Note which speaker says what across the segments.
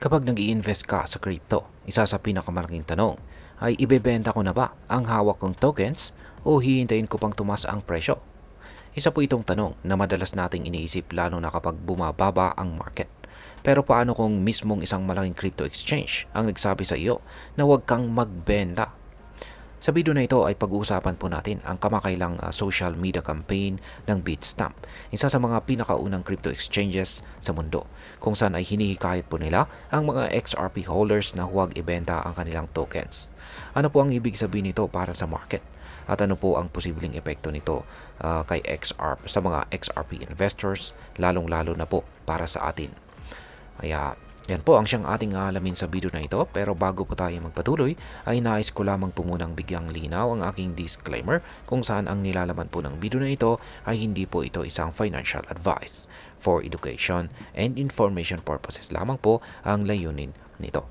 Speaker 1: Kapag nag-i-invest ka sa crypto, isa sa pinakamalaking tanong ay ibebenta ko na ba ang hawak kong tokens o hihintayin ko pang tumas ang presyo? Isa po itong tanong na madalas nating iniisip lalo na kapag bumababa ang market. Pero paano kung mismong isang malaking crypto exchange ang nagsabi sa iyo na huwag kang magbenta? Sa video na ito ay pag-uusapan po natin ang kamakailang social media campaign ng Bitstamp, isa sa mga pinakaunang crypto exchanges sa mundo, kung saan ay hinihikayat po nila ang mga XRP holders na huwag ibenta ang kanilang tokens. Ano po ang ibig sabihin nito para sa market? At ano po ang posibleng epekto nito kay XRP sa mga XRP investors, lalong-lalo na po para sa atin? Kaya yan po ang siyang ating alamin sa video na ito, pero bago po tayo magpatuloy ay nais ko lamang po munang bigyang linaw ang aking disclaimer kung saan ang nilalaman po ng video na ito ay hindi po ito isang financial advice. For education and information purposes lamang po ang layunin nito.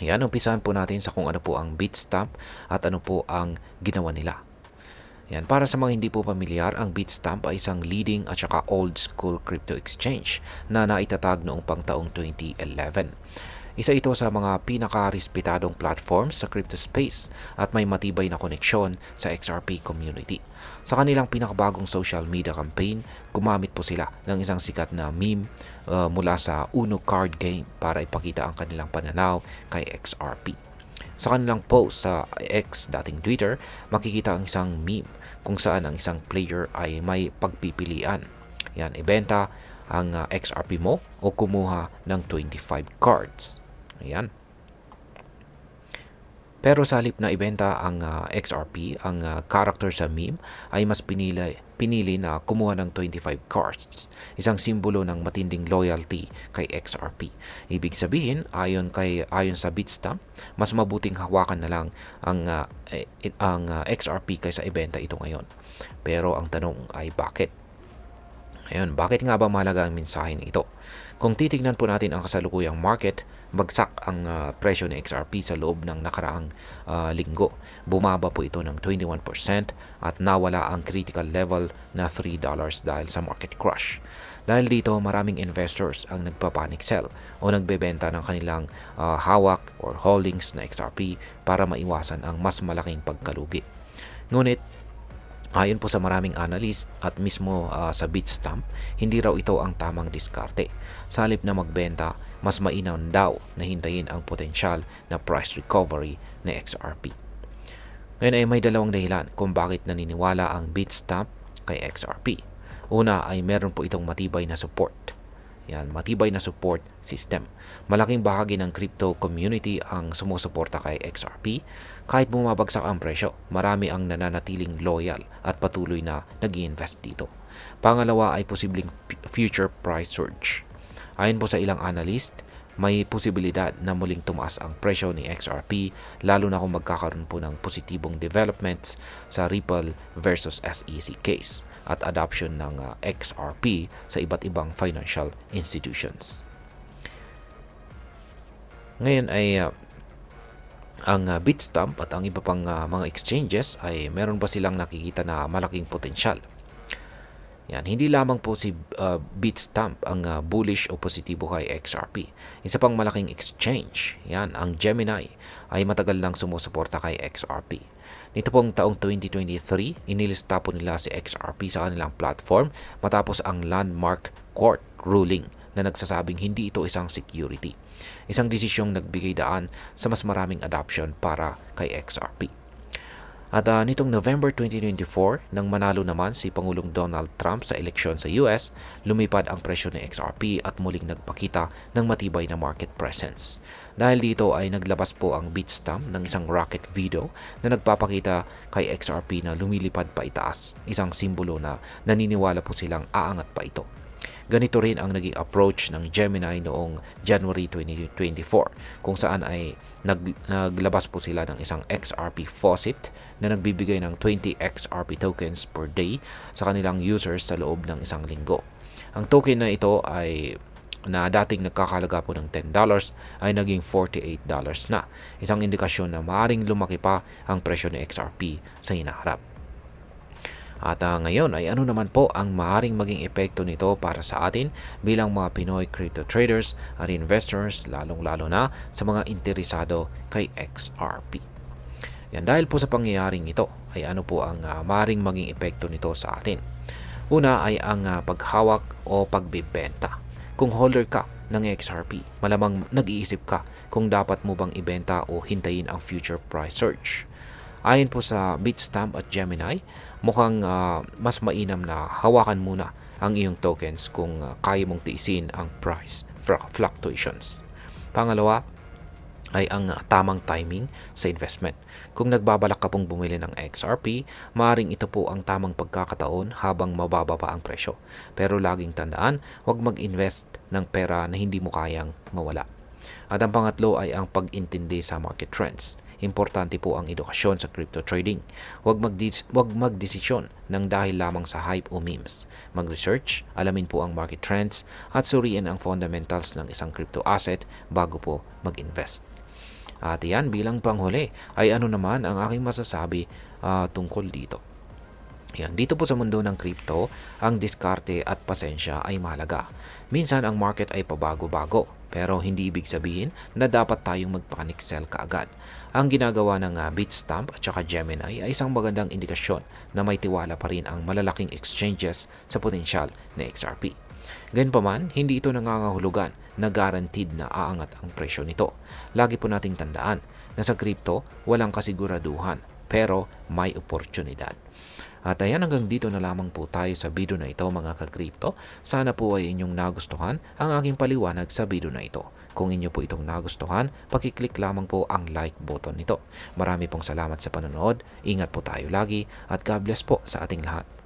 Speaker 1: Yan, umpisahan po natin sa kung ano po ang Bitstamp at ano po ang ginawa nila. Yan, para sa mga hindi po pamilyar, ang Bitstamp ay isang leading at saka old school crypto exchange na naitatag noong pangtaong 2011. Isa ito sa mga pinaka-respetadong platforms sa crypto space at may matibay na koneksyon sa XRP community. Sa kanilang pinakabagong social media campaign, gumamit po sila ng isang sikat na meme mula sa Uno card game para ipakita ang kanilang pananaw kay XRP. Sa kanilang post sa X, dating Twitter, makikita ang isang meme kung saan ang isang player ay may pagpipilian. Yan, ibenta ang XRP mo o kumuha ng 25 cards. Ayan. Pero sa halip na ibenta ang XRP, ang character sa meme ay mas pinili na kumuha ng 25 cards, isang simbolo ng matinding loyalty kay XRP. Ibig sabihin, ayon sa Bitstamp, mas mabuting hawakan na lang ang XRP kaysa ibenta ito ngayon. Pero ang tanong ay bakit? Ngayon, bakit nga ba mahalaga ang mensahe ito? Kung titignan po natin ang kasalukuyang market, bagsak ang presyo ng XRP sa loob ng nakaraang linggo. Bumaba po ito ng 21% at nawala ang critical level na $3 dahil sa market crash. Dahil dito, maraming investors ang nagpa-panic sell o nagbebenta ng kanilang hawak or holdings na XRP para maiwasan ang mas malaking pagkalugi. Ngunit, ayon po sa maraming analyst at mismo sa Bitstamp, hindi raw ito ang tamang diskarte. Sa halip na magbenta, mas mainam daw na hintayin ang potensyal na price recovery na XRP. Ngayon ay may dalawang dahilan kung bakit naniniwala ang Bitstamp kay XRP. Una ay meron po itong matibay na support. Yan, matibay na support system. Malaking bahagi ng crypto community ang sumusuporta kay XRP. Kahit bumabagsak ang presyo, marami ang nananatiling loyal at patuloy na nag-i-invest dito. Pangalawa ay posibleng future price surge. Ayon po sa ilang analyst, may posibilidad na muling tumaas ang presyo ni XRP lalo na kung magkakaroon po ng positibong developments sa Ripple versus SEC case at adoption ng XRP sa iba't ibang financial institutions. Ngayon ay ang Bitstamp at ang iba pang mga exchanges ay meron ba silang nakikita na malaking potensyal? Yan, hindi lamang po si Bitstamp ang bullish o positibo kay XRP. Isa pang malaking exchange, yan, ang Gemini, ay matagal nang sumusuporta kay XRP. Nito pong taong 2023, inilista po nila si XRP sa kanilang platform matapos ang landmark court ruling na nagsasabing hindi ito isang security. Isang desisyong nagbigay daan sa mas maraming adoption para kay XRP. At nitong November 2024, nang manalo naman si Pangulong Donald Trump sa eleksyon sa US, lumipad ang presyo ng XRP at muling nagpakita ng matibay na market presence. Dahil dito ay naglabas po ang Bitstamp ng isang rocket video na nagpapakita kay XRP na lumilipad pa itaas, isang simbolo na naniniwala po silang aangat pa ito. Ganito rin ang naging approach ng Gemini noong January 2024 kung saan ay naglabas po sila ng isang XRP faucet na nagbibigay ng 20 XRP tokens per day sa kanilang users sa loob ng isang linggo. Ang token na ito ay na dating nagkakalaga po ng $10 ay naging $48 na. Isang indikasyon na maaaring lumaki pa ang presyo ng XRP sa hinaharap. At ngayon ay ano naman po ang maaaring maging epekto nito para sa atin bilang mga Pinoy crypto traders at investors, lalong-lalo na sa mga interesado kay XRP. Yan, dahil po sa pangyayaring ito ay ano po ang maaaring maging epekto nito sa atin. Una ay ang paghawak o pagbibenta. Kung holder ka ng XRP, malamang nag-iisip ka kung dapat mo bang ibenta o hintayin ang future price surge. Ayon po sa Bitstamp at Gemini, mukhang mas mainam na hawakan muna ang iyong tokens kung kaya mong tiisin ang price fluctuations. Pangalawa ay ang tamang timing sa investment. Kung nagbabalak ka pong bumili ng XRP, maaaring ito po ang tamang pagkakataon habang mababa pa ang presyo. Pero laging tandaan, huwag mag-invest ng pera na hindi mo kayang mawala. At ang pangatlo ay ang pag-intindi sa market trends. Importante po ang edukasyon sa crypto trading. Huwag magdesisyon ng dahil lamang sa hype o memes. Mag-research, alamin po ang market trends at suriin ang fundamentals ng isang crypto asset bago po mag-invest. At yan, bilang panghuli ay ano naman ang aking masasabi tungkol dito. Yan, dito po sa mundo ng crypto, ang diskarte at pasensya ay mahalaga. Minsan ang market ay pabago-bago, pero hindi ibig sabihin na dapat tayong magpanic sell kaagad. Ang ginagawa ng Bitstamp at saka Gemini ay isang magandang indikasyon na may tiwala pa rin ang malalaking exchanges sa potensyal na XRP. Gayunpaman, hindi ito nangangahulugan na guaranteed na aangat ang presyo nito. Lagi po nating tandaan na sa crypto, walang kasiguraduhan, pero may oportunidad. At ayan, hanggang dito na lamang po tayo sa video na ito mga ka-crypto. Sana po ay inyong nagustuhan ang aking paliwanag sa video na ito. Kung inyo po itong nagustuhan, pakiclick lamang po ang like button nito. Marami pong salamat sa panonood, ingat po tayo lagi at God bless po sa ating lahat.